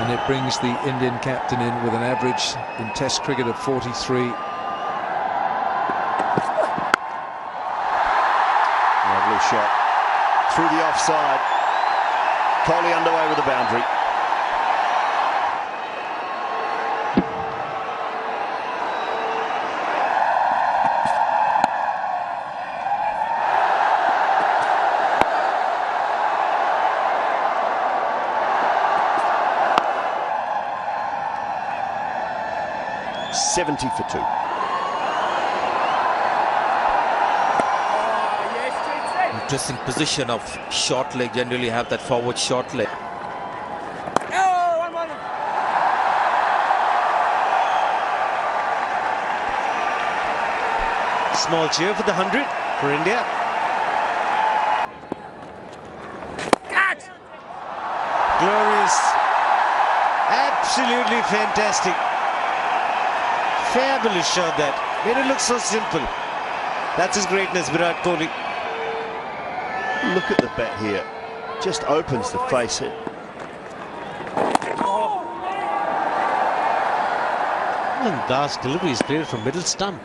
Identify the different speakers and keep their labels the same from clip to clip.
Speaker 1: And it brings the Indian captain in with an average in Test cricket of 43.
Speaker 2: Lovely shot through the offside. Kohli underway with the boundary. .70 for 2.
Speaker 3: Interesting position of short leg. Generally have that forward short leg.
Speaker 4: Small cheer for the 100 for India. Glorious. Absolutely fantastic. Fabulous shot that. Made it look so simple. That's his greatness, Virat Kohli.
Speaker 2: Look at the bat here. Just opens the face.
Speaker 4: And Da's delivery is played from middle stump.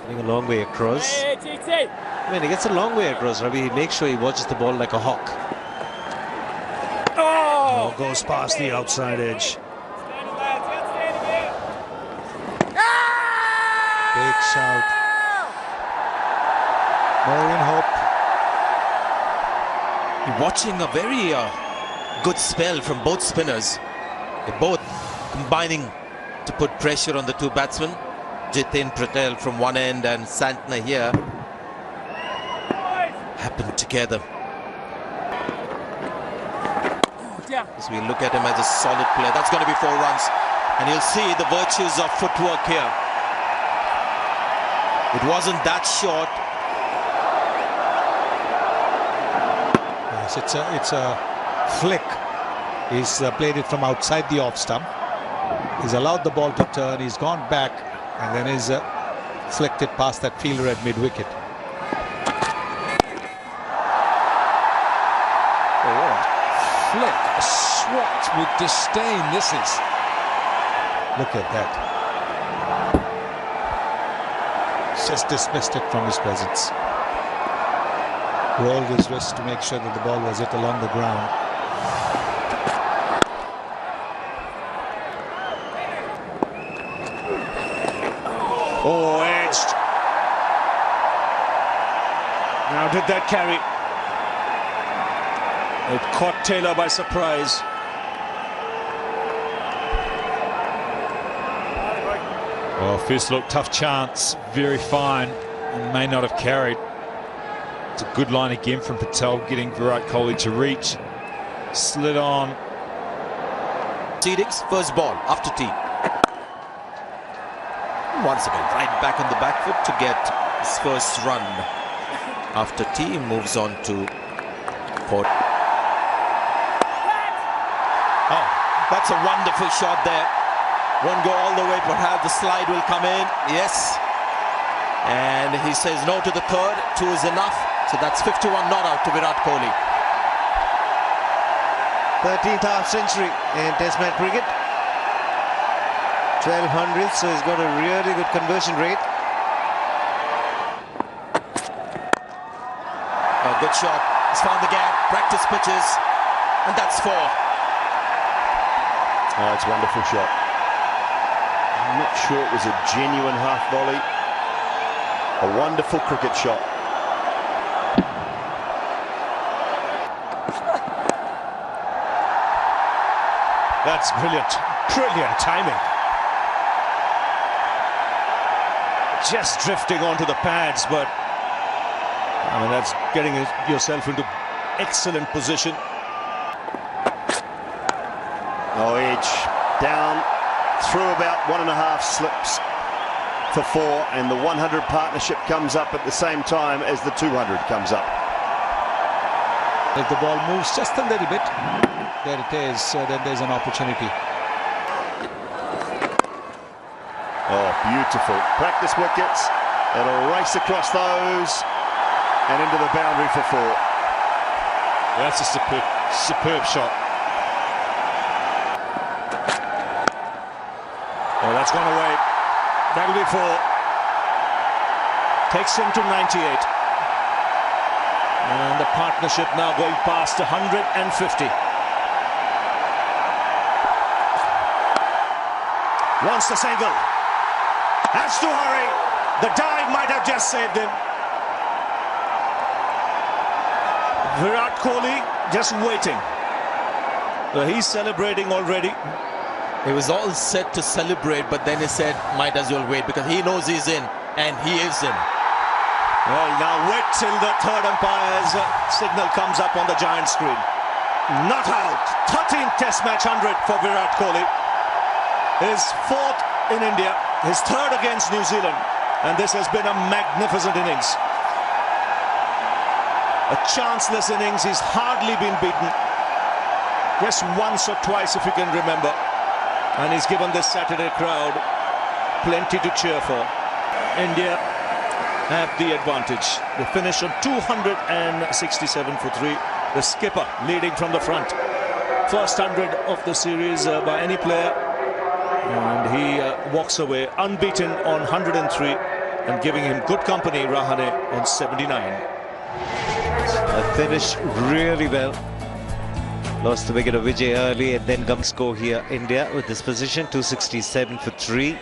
Speaker 4: Getting a long way across. I mean, he gets a long way across, Ravi. He makes sure he watches the ball like a hawk.
Speaker 5: Oh, goes past the outside edge. Big shout. More in hope.
Speaker 3: Watching a very good spell from both spinners. They're both combining to put pressure on the two batsmen. Jitin Patel from one end and Santner here happened together. As we look at him as a solid player, that's going to be 4 runs. And you'll see the virtues of footwork here. It wasn't that short.
Speaker 5: Yes, it's a flick. He's played it from outside the off stump. He's allowed the ball to turn. He's gone back and then he's flicked it past that fielder at mid-wicket.
Speaker 1: Oh, what a flick, a swat with disdain this is.
Speaker 5: Look at that. Just dismissed it from his presence. Rolled his wrist to make sure that the ball was hit along the ground. Oh, edged. Now did that carry? It caught Taylor by surprise. Well, first look, tough chance, very fine, and may not have carried. It's a good line again from Patel, getting Virat Kohli to reach. Slid on.
Speaker 3: Proceedings, first ball after tea. Once again, right back on the back foot to get his first run. After tea, moves on to Port. Oh, that's a wonderful shot there. Won't go all the way, perhaps the slide will come in. Yes. And he says no to the third. 2 is enough. So that's 51 not out to Virat Kohli.
Speaker 4: 13th half century in Test match cricket. 1200, so he's got a really good conversion rate.
Speaker 3: A good shot. He's found the gap. Practice pitches. And that's 4.
Speaker 2: Oh, it's a wonderful shot. I'm not sure it was a genuine half volley. A wonderful cricket shot.
Speaker 5: That's brilliant. Brilliant timing. Just drifting onto the pads, but I mean, that's getting yourself into excellent position.
Speaker 2: Oh, edge down through about 1.5 slips for 4, and the 100 partnership comes up at the same time as the 200 comes up.
Speaker 5: If the ball moves just a little bit, there it is, so then there's an opportunity.
Speaker 2: Oh, beautiful. Practice wickets. It'll race across those and into the boundary for 4.
Speaker 5: That's a superb shot.
Speaker 6: Oh, that's gone away. That'll be 4. Takes him to 98. And the partnership now going past 150. Wants the single. Has to hurry. The dive might have just saved him. Virat Kohli just waiting. So he's celebrating already.
Speaker 3: He was all set to celebrate, but then he said, might as well wait, because he knows he's in, and he is in.
Speaker 6: Well, now wait till the third umpire's signal comes up on the giant screen. Not out. 13th Test match 100 for Virat Kohli. His 4th in India, his 3rd against New Zealand, and this has been a magnificent innings. A chanceless innings. He's hardly been beaten. Just once or twice, if you can remember. And he's given this Saturday crowd plenty to cheer for. India have the advantage. They finish on 267 for 3. The skipper leading from the front. First 100 of the series by any player. And he walks away unbeaten on 103. And giving him good company, Rahane, on 79.
Speaker 4: Finished really well. Lost the wicket of Vijay early, and then comes score here. India with this position, 267 for 3.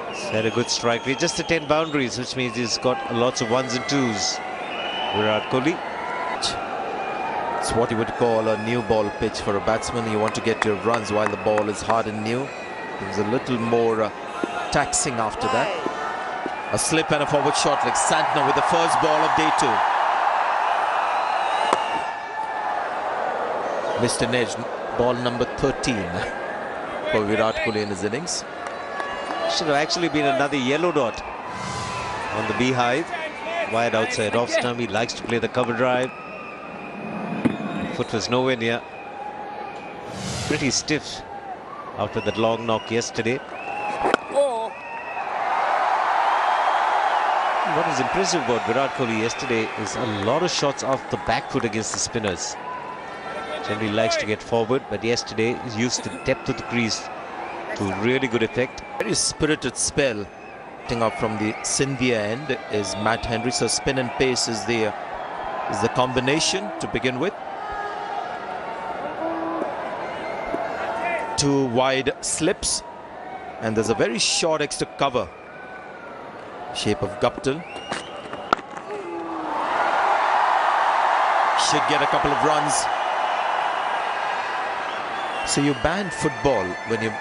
Speaker 4: He's had a good strike rate, just the 10 boundaries, which means he's got lots of 1s and 2s. Virat Kohli.
Speaker 3: It's what you would call a new ball pitch for a batsman. You want to get your runs while the ball is hard and new. It was a little more taxing after that. A slip and a forward shot like Santner with the first ball of day 2. Missed an edge, ball number 13 for Virat Kohli in his innings.
Speaker 4: Should have actually been another yellow dot on the beehive. Wide outside off stump. He likes to play the cover drive. Foot was nowhere near. Pretty stiff after that long knock yesterday. What is impressive about Virat Kohli yesterday is a lot of shots off the back foot against the spinners. Generally likes to get forward, but yesterday he used the depth of the crease to really good effect.
Speaker 3: Very spirited spell. Hitting up from the Scindia end is Matt Henry. So spin and pace is the combination to begin with. 2 wide slips, and there's a very short extra cover. Shape of Guptill. Should get a couple of runs. So you banned football when you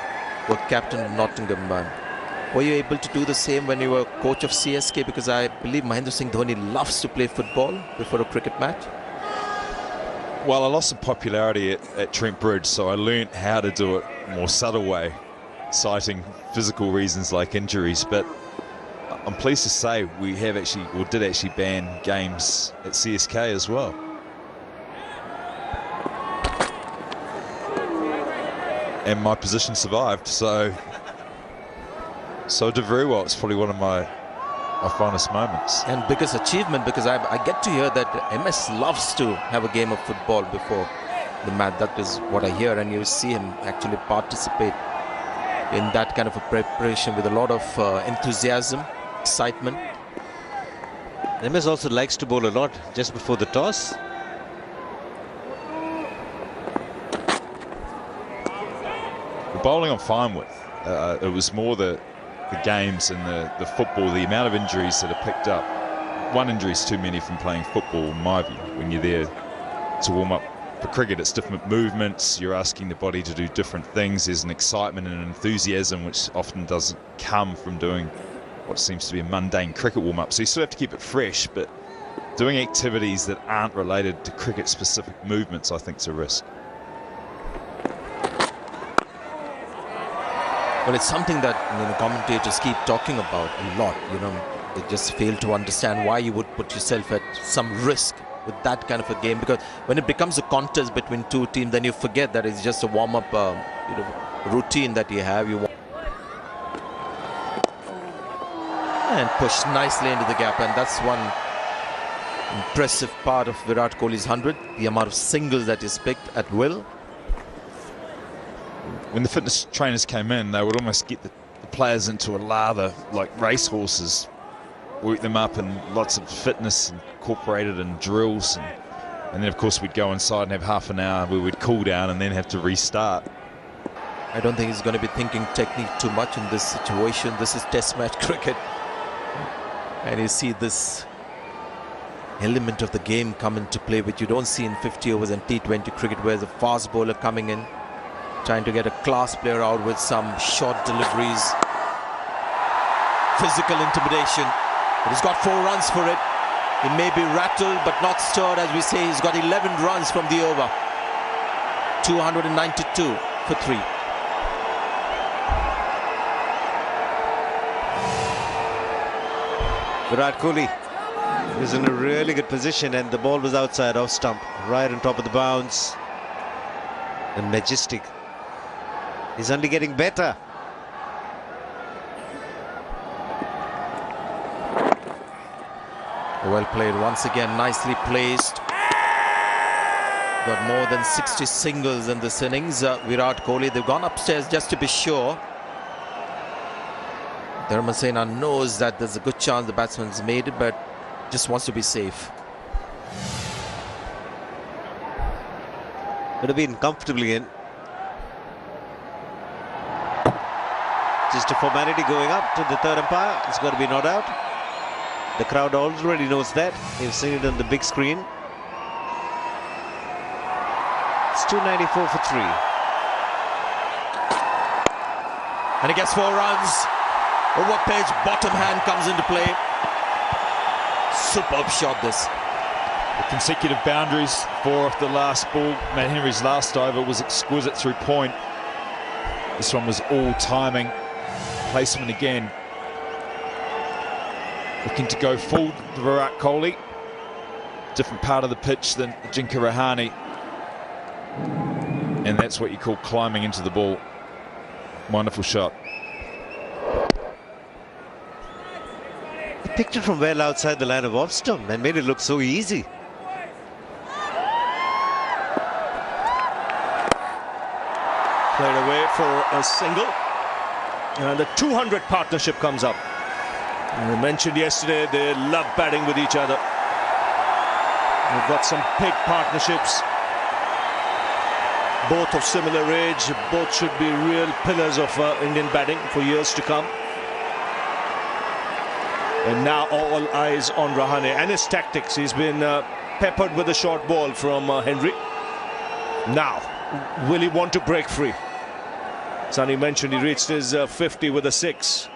Speaker 3: were captain of Nottingham. Were you able to do the same when you were coach of CSK? Because I believe Mahendra Singh Dhoni loves to play football before a cricket match.
Speaker 7: Well, I lost some popularity at Trent Bridge, so I learnt how to do it more subtle way, citing physical reasons like injuries. But I'm pleased to say we have actually, or did actually, ban games at CSK as well. And my position survived, so I did very well. It's probably one of my finest moments.
Speaker 3: And biggest achievement, because I get to hear that MS loves to have a game of football before the match. That is what I hear, and you see him actually participate in that kind of a preparation with a lot of enthusiasm, excitement.
Speaker 4: MS also likes to bowl a lot just before the toss.
Speaker 7: Bowling I'm fine with. It was more the games and the football, the amount of injuries that are picked up. One injury is too many from playing football, in my view. When you're there to warm up for cricket, it's different movements. You're asking the body to do different things. There's an excitement and an enthusiasm which often doesn't come from doing what seems to be a mundane cricket warm-up. So you still have to keep it fresh, but doing activities that aren't related to cricket-specific movements, I think, is a risk.
Speaker 3: Well, it's something that commentators keep talking about a lot. They just fail to understand why you would put yourself at some risk with that kind of a game, because when it becomes a contest between two teams, then you forget that it's just a warm-up routine that you have. And pushed nicely into the gap, and that's one impressive part of Virat Kohli's 100, the amount of singles that is picked at will.
Speaker 7: when the fitness trainers came in, they would almost get the players into a lather like racehorses, work them up in lots of fitness incorporated in drills, and then of course we'd go inside and have half an hour where we'd cool down and then have to restart.
Speaker 3: I don't think he's going to be thinking technique too much in this situation. This is test match cricket, and you see this element of the game come into play which you don't see in 50 overs and T20 cricket, where there's a fast bowler coming in trying to get a class player out with some short deliveries, physical intimidation. But he's got 4 runs for it. He may be rattled but not stirred, as we say. He's got 11 runs from the over. 292 for 3.
Speaker 4: Virat Kohli is in a really good position, and the ball was outside off stump, right on top of the bounce. And majestic. He's only getting better.
Speaker 3: Well played once again, nicely placed. Got more than 60 singles in this innings. Virat Kohli, they've gone upstairs just to be sure. Dharmasena knows that there's a good chance the batsman's made it, but just wants to be safe.
Speaker 4: Could have been comfortably in. Just a formality going up to the third umpire. It's got to be not out. The crowd already knows that. They've seen it on the big screen. It's 294 for 3.
Speaker 3: And he gets 4 runs. Over pitch, bottom hand comes into play. Superb shot this.
Speaker 7: The consecutive boundaries, 4 off the last ball. Matt Henry's last over was exquisite through point. This one was all timing. Placement again. Looking to go full to Virat Kohli. Different part of the pitch than Ajinkya Rahane. And that's what you call climbing into the ball. Wonderful shot.
Speaker 4: He picked it from well outside the line of off stump and made it look so easy.
Speaker 6: Played away for a single. And the 200 partnership comes up. And we mentioned yesterday they love batting with each other. We've got some big partnerships. Both of similar age. Both should be real pillars of Indian batting for years to come. And now all eyes on Rahane and his tactics. He's been peppered with a short ball from Henry. Now, will he want to break free? Sonny mentioned he reached his 50 with a 6.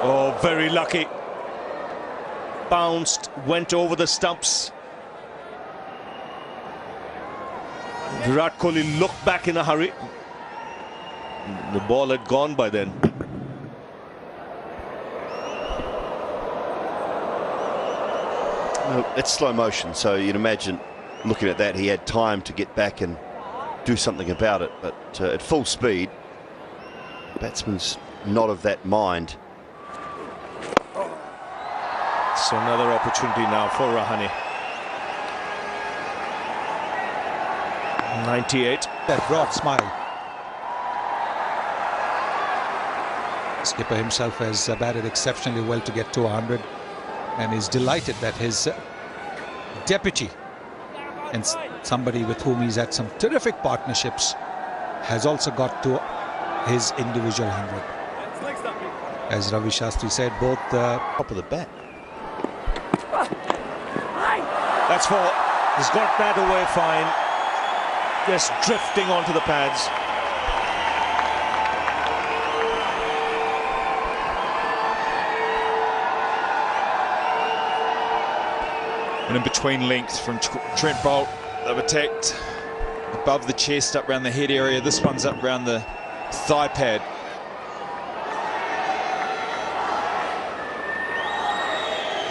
Speaker 6: Oh, very lucky. Bounced, went over the stumps. Virat Kohli looked back in a hurry. The ball had gone by then.
Speaker 2: No, it's slow motion, so you'd imagine looking at that he had time to get back and do something about it, but at full speed, the batsman's not of that mind.
Speaker 6: So another opportunity now for Rahane. 98.
Speaker 5: That broad smile. Skipper himself has batted exceptionally well to get to 100, and is delighted that his deputy and somebody with whom he's had some terrific partnerships has also got to his individual 100. As Ravi Shastri said, both top of the bat.
Speaker 6: That's 4. He's got that away fine. Just drifting onto the pads.
Speaker 7: And in between length from Trent Boult, they've attacked above the chest, up around the head area. This one's up around the thigh pad.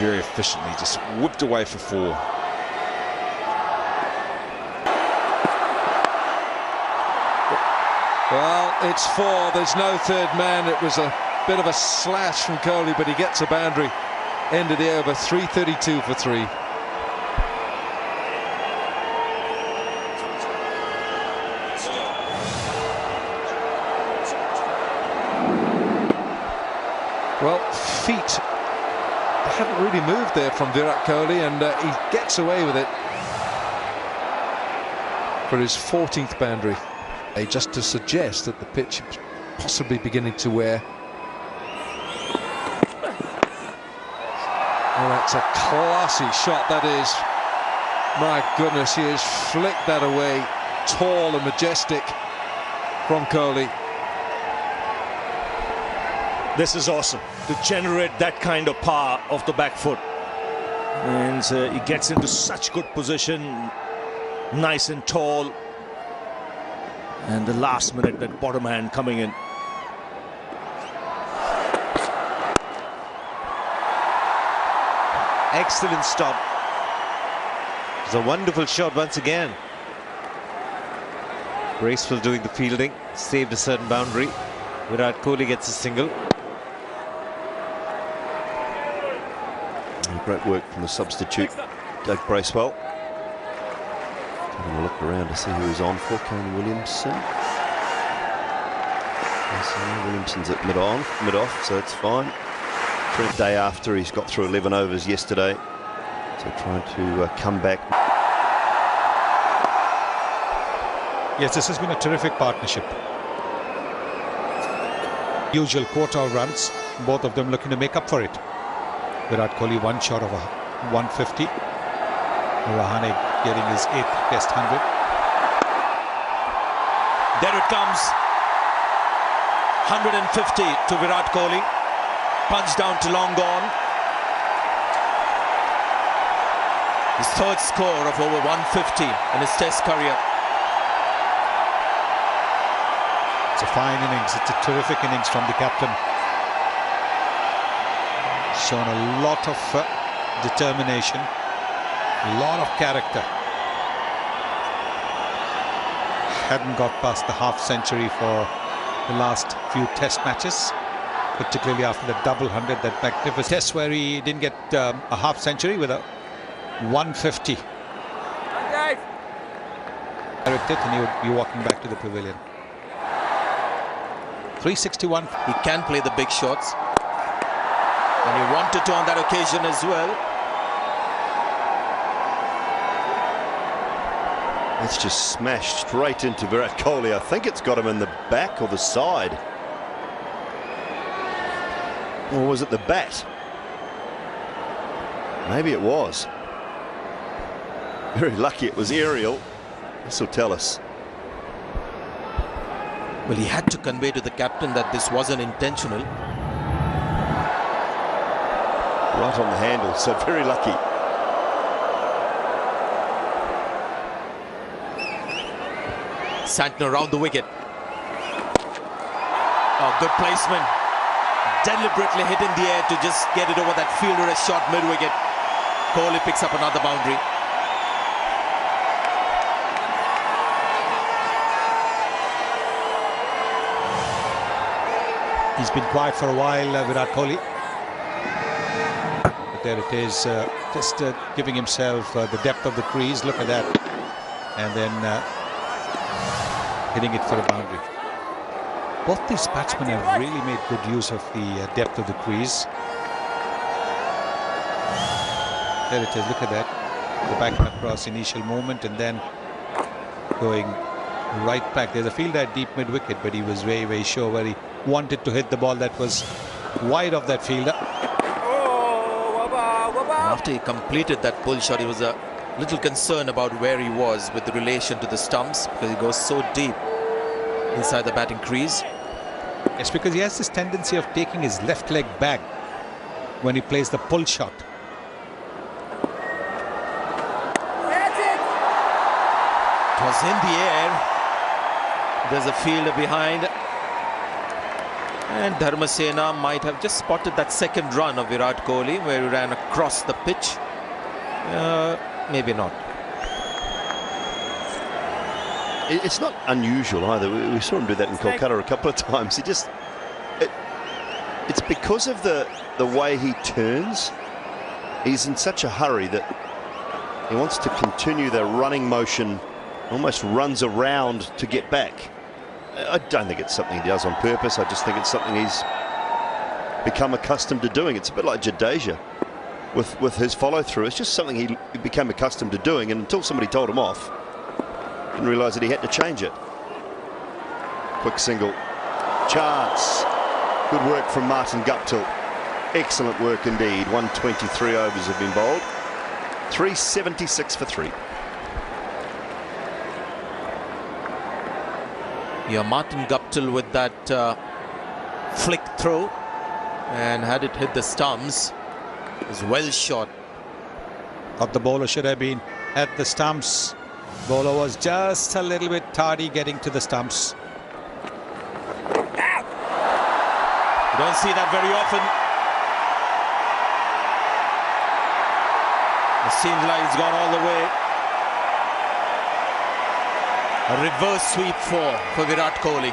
Speaker 7: Very efficiently, just whipped away for 4.
Speaker 1: Well, it's 4. There's no third man. It was a bit of a slash from Kohli, but he gets a boundary. End of the over, 332 for 3. feet hadn't really moved there from Virat Kohli, and he gets away with it for his 14th boundary. Just to suggest that the pitch is possibly beginning to wear. Oh, that's a classy shot, that is. My goodness, he has flicked that away, tall and majestic from Kohli.
Speaker 6: This is awesome, to generate that kind of power off the back foot. And he gets into such good position, nice and tall. And the last minute, that bottom hand coming in.
Speaker 4: Excellent stop. It's a wonderful shot once again. Graceful doing the fielding, saved a certain boundary. Virat Kohli gets a single.
Speaker 2: Great work from the substitute, Doug Bracewell. Having a look around to see who he's on for. Kane Williamson. Williamson's at mid-off, so it's fine. For a day after, he's got through 11 overs yesterday. So trying to come back.
Speaker 5: Yes, this has been a terrific partnership. Usual quarter runs, both of them looking to make up for it. Virat Kohli one shot of a 150. Rahane getting his 8th Test 100.
Speaker 3: There it comes. 150 to Virat Kohli. Punch down to long gone. His 3rd score of over 150 in his Test career.
Speaker 5: It's a fine innings. It's a terrific innings from the captain. Shown a lot of determination, a lot of character. Hadn't got past the half-century for the last few Test matches, particularly after the double 100, that magnificent Test where he didn't get a half-century with a 150. And he would be walking back to the pavilion. 361.
Speaker 3: He can play the big shots. And he wanted to on that occasion as well.
Speaker 2: It's just smashed straight into Virat Kohli. I think it's got him in the back or the side. Or was it the bat? Maybe it was. Very lucky it was aerial. This will tell us.
Speaker 3: Well, he had to convey to the captain that this wasn't intentional.
Speaker 2: Right on the handle, so very lucky.
Speaker 3: Santner around the wicket. Oh, good placement. Deliberately hit in the air to just get it over that fielder as shot mid-wicket. Kohli picks up another boundary.
Speaker 5: He's been quiet for a while, Virat Kohli. But there it is, just giving himself the depth of the crease. Look at that. And then hitting it for a boundary. Both these batsmen have really made good use of the depth of the crease. There it is, look at that. The back across initial movement and then going right back. There's a fielder at deep mid-wicket, but he was very, very sure where he wanted to hit the ball that was wide of that fielder.
Speaker 3: After he completed that pull shot, he was a little concerned about where he was with relation to the stumps, because he goes so deep inside the batting crease.
Speaker 5: It's because he has this tendency of taking his left leg back when he plays the pull shot.
Speaker 3: It was in the air. There's a fielder behind. And Dharmasena might have just spotted that second run of Virat Kohli where he ran across the pitch. Maybe not.
Speaker 2: It's not unusual either. We saw him do that in Kolkata a couple of times. It's because of the way he turns. He's in such a hurry that he wants to continue the running motion, almost runs around to get back. I don't think it's something he does on purpose. I just think it's something become accustomed to doing. It's a bit like Jadeja with his follow-through. It's just something he became accustomed to doing, and until somebody told him off, didn't realise that he had to change it. Quick single. Chance. Good work from Martin Guptill. Excellent work indeed. 123 overs have been bowled. 376 for 3.
Speaker 3: Yeah, Martin Guptill with that flick throw, and had it hit the stumps, it was well shot.
Speaker 5: Thought the bowler should have been at the stumps. Bowler was just a little bit tardy getting to the stumps.
Speaker 3: You don't see that very often. It seems like it's gone all the way. A reverse sweep for Virat Kohli.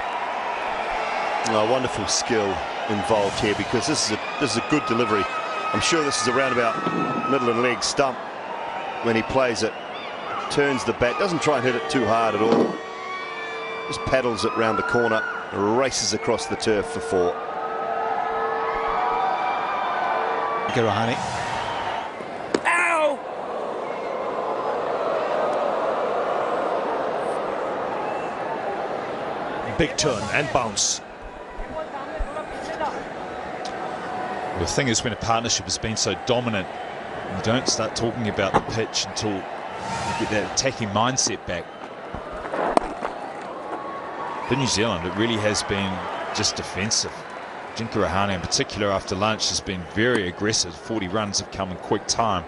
Speaker 2: Oh, wonderful skill involved here, because this is a good delivery. I'm sure this is around about middle and leg stump when he plays it. Turns the bat, doesn't try and hit it too hard at all. Just paddles it round the corner, races across the turf for 4.
Speaker 5: Rahane.
Speaker 3: Ow!
Speaker 6: Big turn and bounce.
Speaker 7: The thing is, when a partnership has been so dominant, you don't start talking about the pitch until you get that attacking mindset back. For New Zealand, it really has been just defensive. Ajinkya Rahane in particular after lunch has been very aggressive. 40 runs have come in quick time.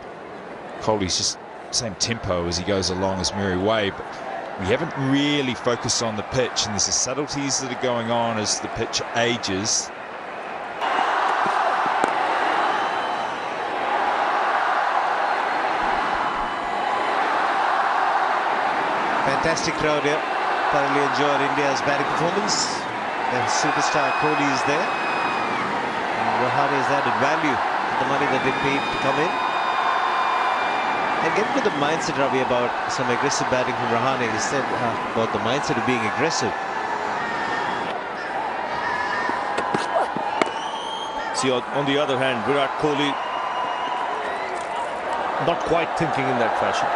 Speaker 7: Kohli's just same tempo as he goes along as merry way, but we haven't really focused on the pitch, and there's the subtleties that are going on as the pitch ages.
Speaker 4: Fantastic crowd here. Thoroughly enjoyed India's batting performance. And superstar Kohli is there. And Rahane has added value to the money that they paid to come in. And get into the mindset, Ravi, about some aggressive batting from Rahane. He said about the mindset of being aggressive.
Speaker 6: See, on the other hand, Virat Kohli not quite thinking in that fashion.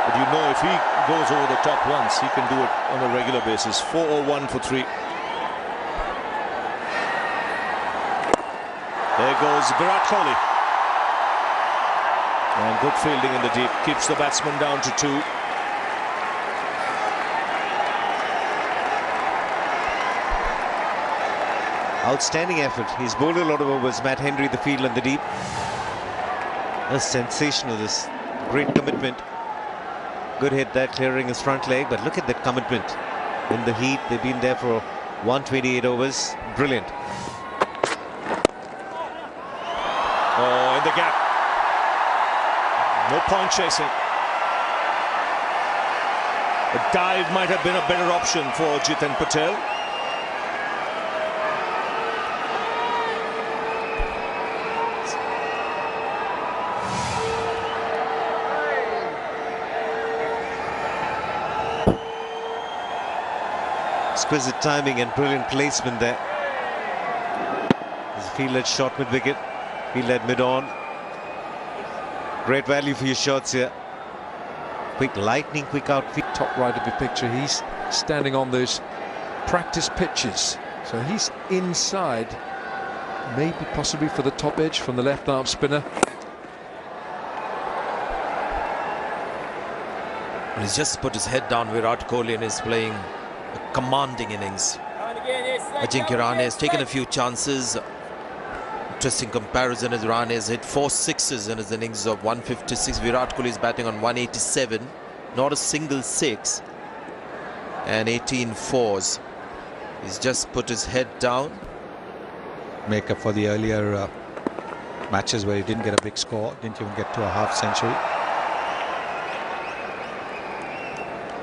Speaker 6: But you know, if he goes over the top once, he can do it on a regular basis. 401 for 3. There goes Virat Kohli. And good fielding in the deep. Keeps the batsman down to 2.
Speaker 4: Outstanding effort. He's bowled a lot of overs. Matt Henry, the field in the deep. A sensational, this great commitment. Good hit there, clearing his front leg, but look at that commitment in the heat. They've been there for 128 overs. Brilliant.
Speaker 6: Oh, in the gap. No point chasing. A dive might have been a better option for Jiten Patel.
Speaker 4: Exquisite timing and brilliant placement there. There's a field-led shot mid-wicket. Field-led mid-on. Great value for your shots here. Quick lightning, quick outfield.
Speaker 1: Top right of your picture, he's standing on those practice pitches, so he's inside, maybe possibly for the top edge from the left arm spinner.
Speaker 3: He's just put his head down, Virat Kohli, and is playing a commanding innings. Ajinkya Rahane has taken a few chances. Interesting comparison as Rahane has hit 4 sixes in his innings of 156. Virat Kohli is batting on 187. Not a single 6. And 18 fours. He's just put his head down.
Speaker 5: Make up for the earlier matches where he didn't get a big score, didn't even get to a half century.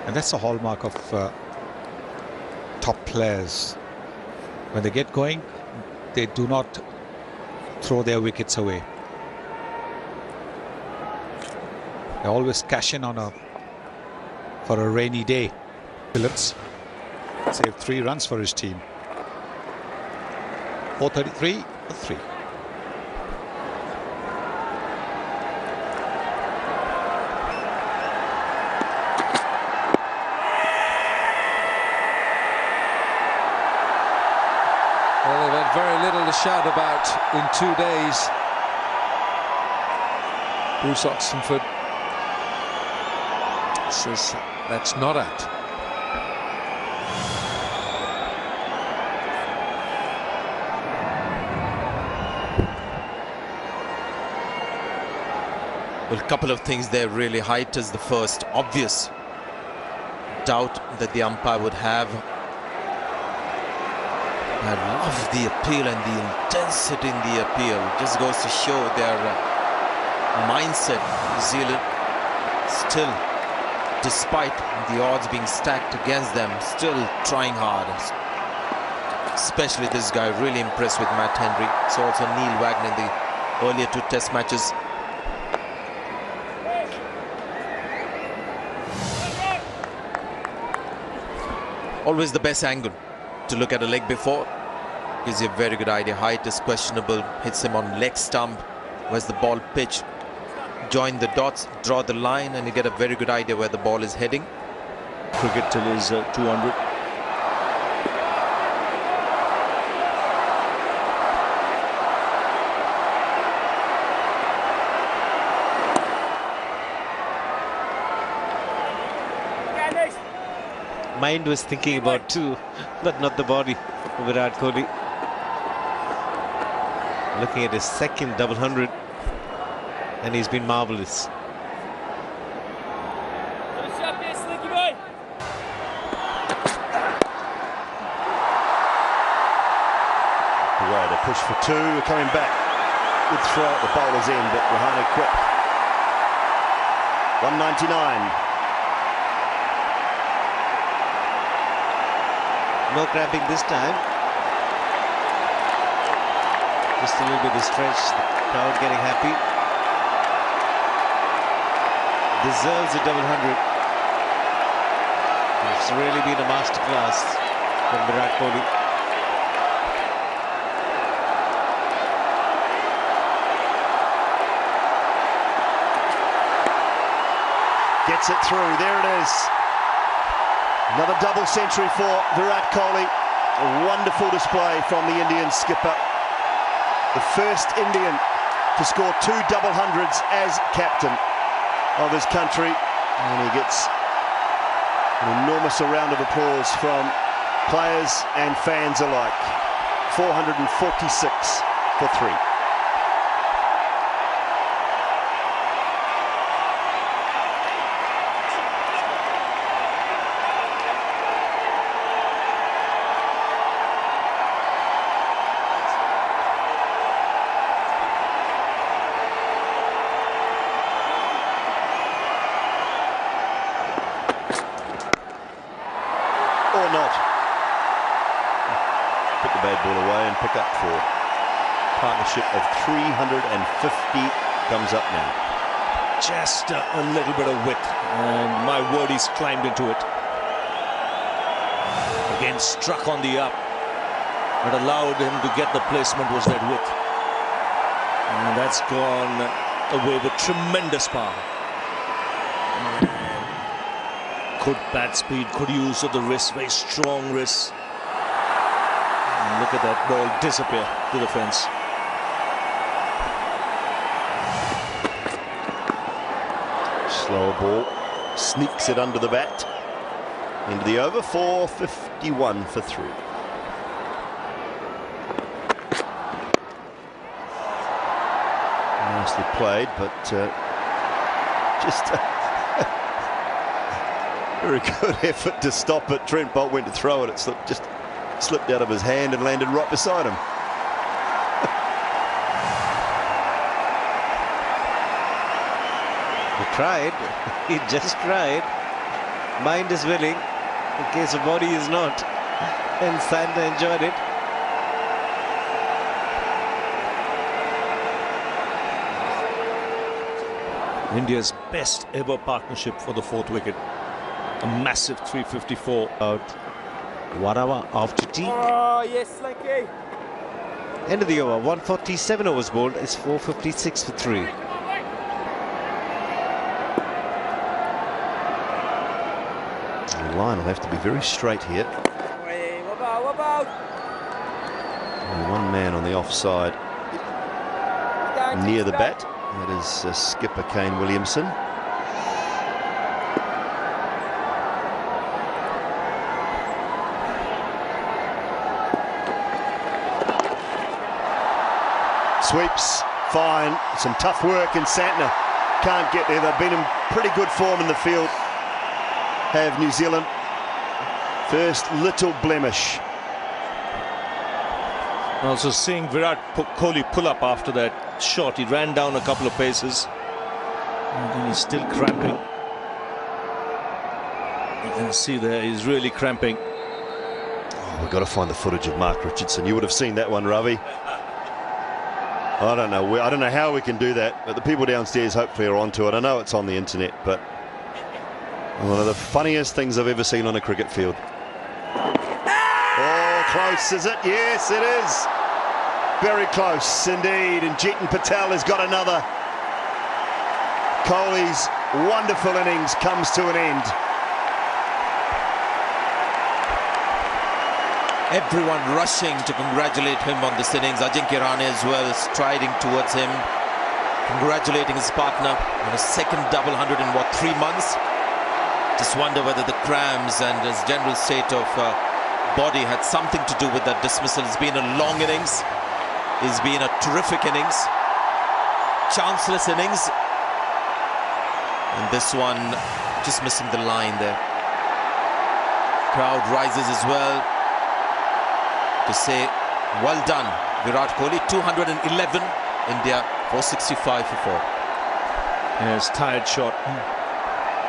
Speaker 5: And that's the hallmark of top players. When they get going, they do not throw their wickets away. They always cash in on for a rainy day. Phillips saved 3 runs for his team. 433. for 3.
Speaker 1: Well, they've had very little to shout about in 2 days. Bruce Oxenford says that's not out.
Speaker 3: Well, a couple of things there really. Height is the first obvious doubt that the umpire would have. I love the appeal and the intensity in the appeal. It just goes to show their mindset. New Zealand still, despite the odds being stacked against them, still trying hard. Especially this guy, really impressed with Matt Henry. So also Neil Wagner in the earlier 2 test matches. Always the best angle to look at a leg before. Gives you a very good idea. Height is questionable. Hits him on leg stump. Where's the ball pitch? Join the dots, draw the line, and you get a very good idea where the ball is heading.
Speaker 6: Cricket till is 200.
Speaker 4: Mind was thinking about 2, but not the body. Virat Kohli looking at his second double 100, and he's been marvellous.
Speaker 2: Away to push for 2. We're coming back. Good throw at the bowler's end, but Rahane quick. 199.
Speaker 4: No cramping this time. Just a little bit of stretch. The crowd getting happy. Deserves a double 100. It's really been a masterclass from Virat Kohli.
Speaker 2: Gets it through. There it is. Another double century for Virat Kohli. A wonderful display from the Indian skipper. The first Indian to score 2 double 100s as captain of his country. And he gets an enormous round of applause from players and fans alike. 446 for 3. Or not. Put the bad ball away and pick up 4. Partnership of 350 comes up now.
Speaker 6: Just a little bit of width, and my word, he's climbed into it. Again, struck on the up. What allowed him to get the placement was that width. And that's gone away with tremendous power. Good bat speed, good use of the wrist, very strong wrist. And look at that ball disappear to the fence.
Speaker 2: Slower ball, sneaks it under the bat. Into the over, 451 for 3. Nicely played, but just very good effort to stop it. Trent Bolt went to throw it. It just slipped out of his hand and landed right beside him.
Speaker 4: He tried. He just tried. Mind is willing. In case of body is not. And Santa enjoyed it.
Speaker 6: India's best ever partnership for the 4th wicket. A massive 354.
Speaker 4: About 1 hour after tea.
Speaker 8: Oh, yes, Slinky.
Speaker 4: End of the over, 147 overs bowled. It's 456 for 3.
Speaker 2: The line will have to be very straight here. Only one man on the offside near the bat. That is skipper Kane Williamson. Sweeps, fine, some tough work, and Santner can't get there. They've been in pretty good form in the field, have New Zealand. First little blemish.
Speaker 6: Also seeing Virat Kohli pull up after that shot. He ran down a couple of paces and he's still cramping. You can see there he's really cramping.
Speaker 2: Oh, we've got to find the footage of Mark Richardson. You would have seen that one, Ravi. I don't know how we can do that, but the people downstairs hopefully are onto it. I know it's on the internet, but one of the funniest things I've ever seen on a cricket field. Oh, close, is it? Yes, it is. Very close indeed, and Jeetan Patel has got another. Kohli's wonderful innings comes to an end.
Speaker 3: Everyone rushing to congratulate him on this innings. Ajinkya Rahane as well striding towards him, congratulating his partner on his second double 100 in 3 months. Just wonder whether the cramps and his general state of body had something to do with that dismissal. It's been a long innings. It's been a terrific innings, chanceless innings, and this one just missing the line there. Crowd rises as well to say well done Virat Kohli. 211, India 465 for 4.
Speaker 6: Yes, tired shot.